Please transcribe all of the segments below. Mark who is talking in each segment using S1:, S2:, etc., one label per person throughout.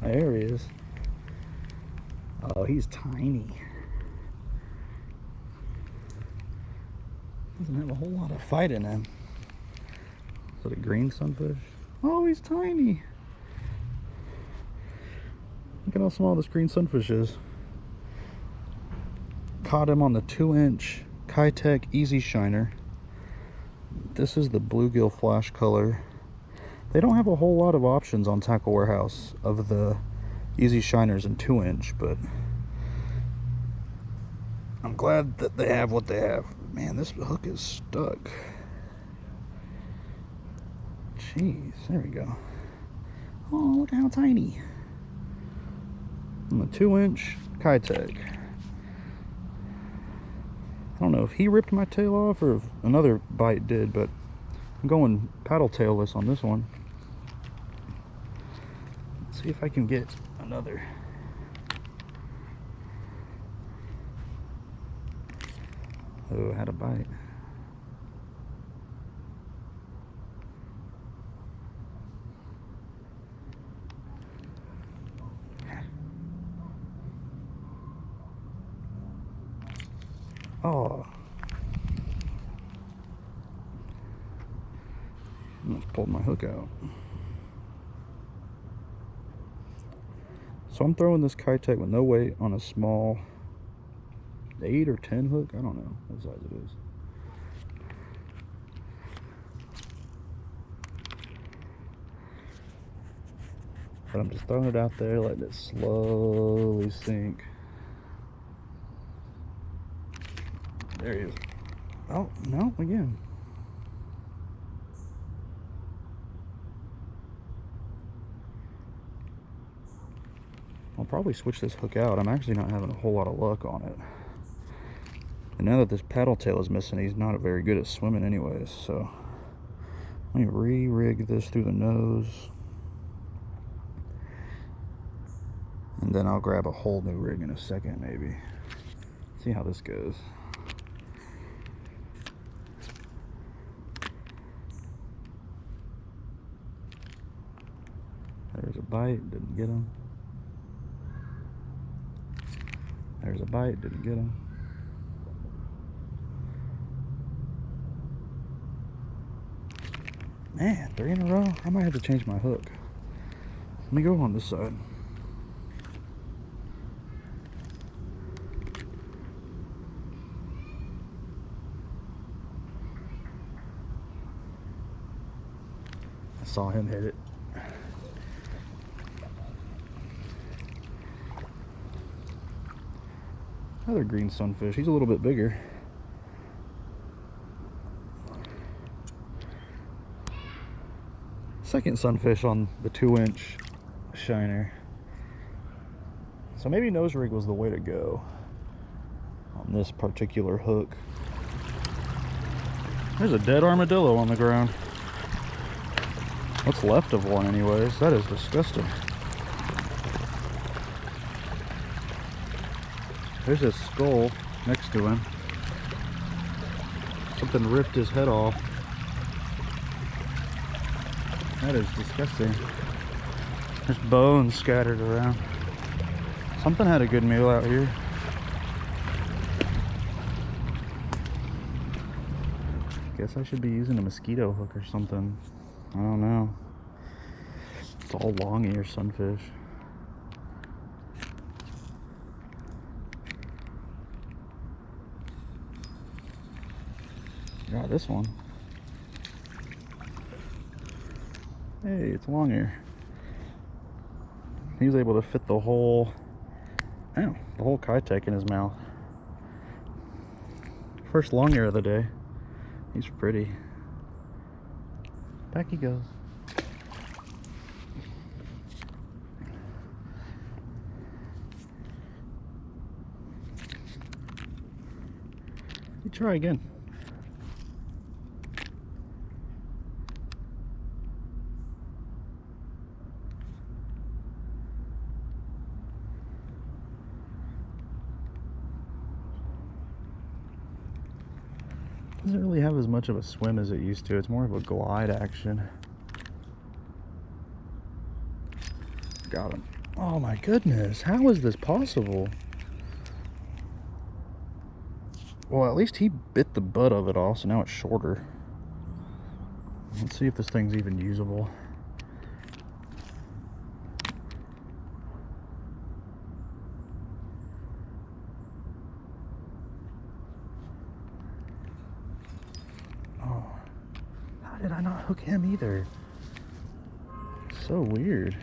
S1: There he is. Oh, he's tiny. Doesn't have a whole lot of fight in him. Is that a green sunfish? Oh, he's tiny. Look at how small this green sunfish is. Caught him on the 2-inch Keitech Easy Shiner. This is the Bluegill Flash Color. They don't have a whole lot of options on Tackle Warehouse of the Easy Shiners in 2-inch, but I'm glad that they have what they have. Man, this hook is stuck. Jeez, there we go. Oh, look how tiny. On the 2-inch Keitech. I don't know if he ripped my tail off or if another bite did, but I'm going paddle tailless on this one. Let's see if I can get another. Oh, I had a bite. Oh. I just pulled my hook out. So I'm throwing this Keitech with no weight on a small 8 or 10 hook. I don't know what size it is. But I'm just throwing it out there, letting it slowly sink. There he is. Oh, no, again. I'll probably switch this hook out. I'm actually not having a whole lot of luck on it. And now that this paddle tail is missing, he's not very good at swimming anyways. So let me re-rig this through the nose. And then I'll grab a whole new rig in a second, maybe. See how this goes. There's a bite, didn't get him. There's a bite, didn't get him. Man, 3 in a row? I might have to change my hook. Let me go on this side. I saw him hit it. Another green sunfish. He's a little bit bigger. Second sunfish on the 2-inch shiner. So maybe nose rig was the way to go on this particular hook. There's a dead armadillo on the ground. What's left of one anyways. That is disgusting. There's his skull next to him. Something ripped his head off. That is disgusting. There's bones scattered around. Something had a good meal out here. Guess I should be using a mosquito hook or something. I don't know. It's all long ear sunfish. Got this one. Hey, it's long ear. He was able to fit the whole Keitech in his mouth. First long ear of the day. He's pretty. Back he goes. You try again. Doesn't really have as much of a swim as it used to. It's more of a glide action. Got him. Oh my goodness, how is this possible? Well, at least he bit the butt of it off, so now it's shorter. Let's see if this thing's even usable. Oh, how did I not hook him either? So weird.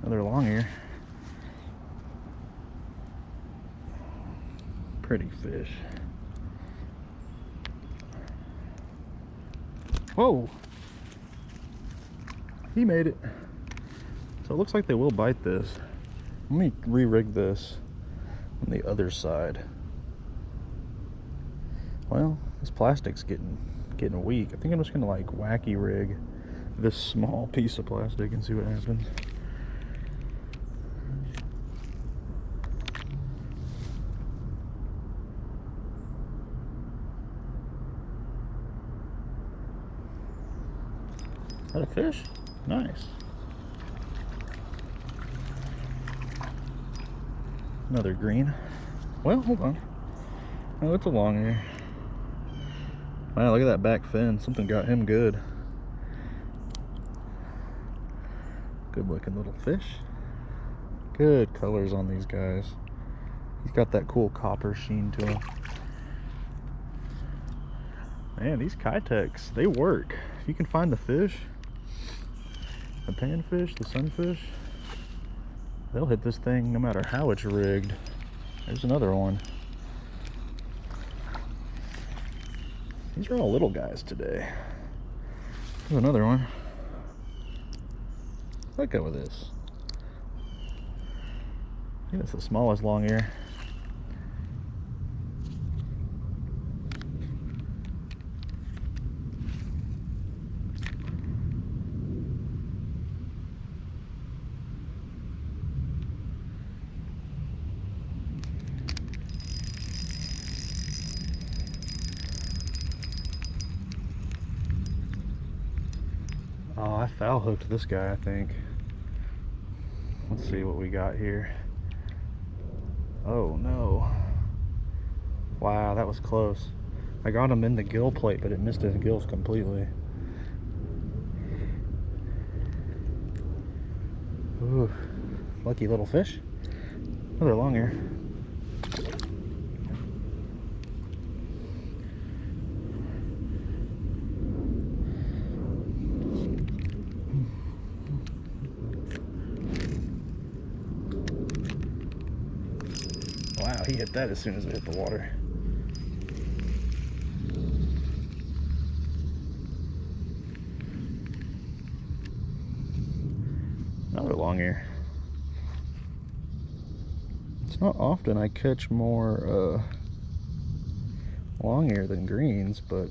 S1: Another long ear. Pretty fish. Whoa! He made it. So it looks like they will bite this. Let me re-rig this on the other side. Well, this plastic's getting weak. I think I'm just gonna like wacky rig this small piece of plastic and see what happens. Is that a fish? Nice. Another green. Well, hold on. Oh, it's a long ear. Wow, look at that back fin. Something got him good. Good looking little fish. Good colors on these guys. He's got that cool copper sheen to him. Man, these Keitechs, they work. If you can find the fish, the panfish, the sunfish, they'll hit this thing no matter how it's rigged. There's another one. These are all little guys today. There's another one. Let's go with this. I think that's the smallest long ear. Oh, I foul hooked this guy, I think. Let's see what we got here. Oh no. Wow, that was close. I got him in the gill plate, but it missed his gills completely. Ooh, lucky little fish. Another long ear. Wow, he hit that as soon as it hit the water. Another long ear. It's not often I catch more long ear than greens, but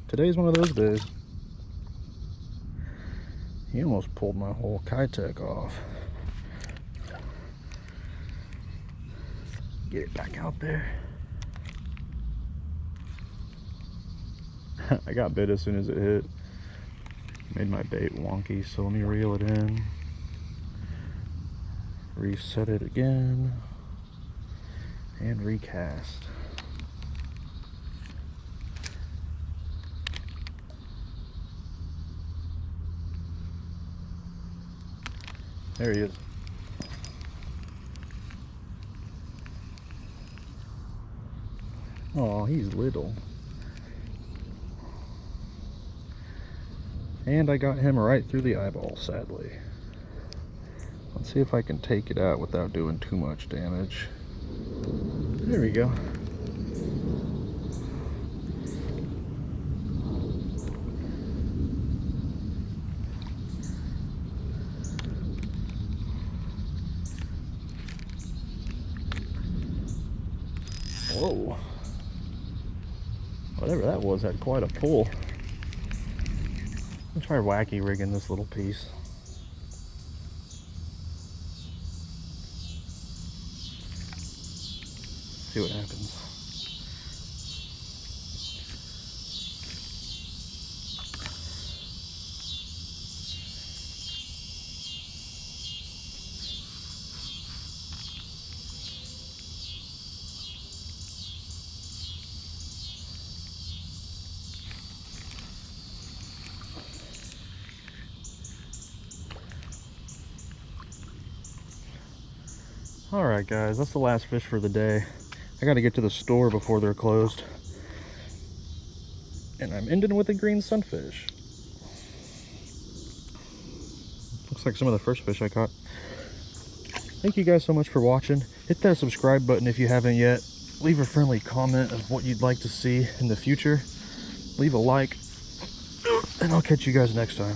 S1: today's one of those days. He almost pulled my whole Keitech off. Get it back out there. I got bit as soon as it hit. Made my bait wonky, so let me reel it in. Reset it again. And recast. There he is. Oh, he's little. And I got him right through the eyeball, sadly. Let's see if I can take it out without doing too much damage. There we go. Whoa. Whatever that was had quite a pull. Let's try wacky rigging this little piece. See what happens. Alright guys, that's the last fish for the day. I gotta get to the store before they're closed. And I'm ending with a green sunfish. Looks like some of the first fish I caught. Thank you guys so much for watching. Hit that subscribe button if you haven't yet. Leave a friendly comment of what you'd like to see in the future. Leave a like. And I'll catch you guys next time.